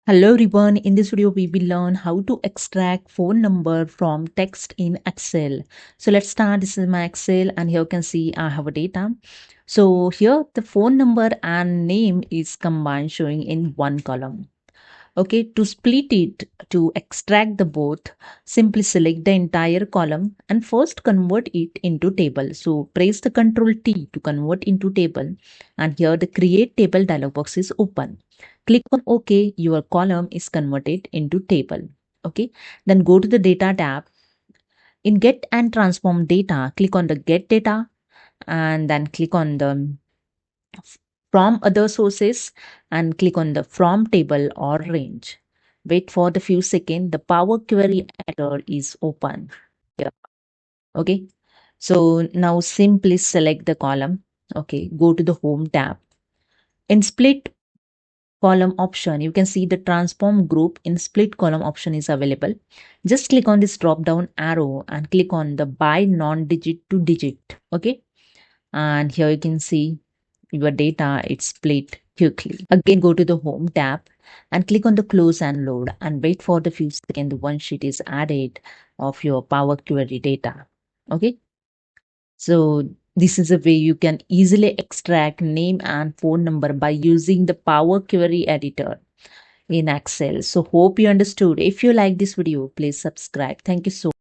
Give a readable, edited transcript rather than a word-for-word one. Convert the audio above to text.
Hello everyone, in this video we will learn how to extract phone number from text in Excel. So let's start. This is my Excel and here you can see I have a data. So here the phone number and name is combined showing in one column. Okay, to split it, to extract the both, simply select the entire column and first convert it into table. So press the Ctrl T to convert into table and here the create table dialog box is open. Click on OK, your column is converted into table. Okay, then go to the data tab. In get and transform data, click on the get data and then click on the from other sources and click on the from table or range. Wait for the few seconds. The Power Query editor is open. Yeah. Okay. So now simply select the column. Okay. Go to the home tab. In split column option, you can see the transform group in split column option is available. Just click on this drop down arrow and click on the by non-digit to digit. Okay. And here you can see your data it's split quickly. Again, go to the home tab and click on the close and load and wait for the few seconds. The one sheet is added of your Power Query data. Okay. So this is a way you can easily extract name and phone number by using the Power Query editor in Excel. So hope you understood. If you like this video, please subscribe. Thank you so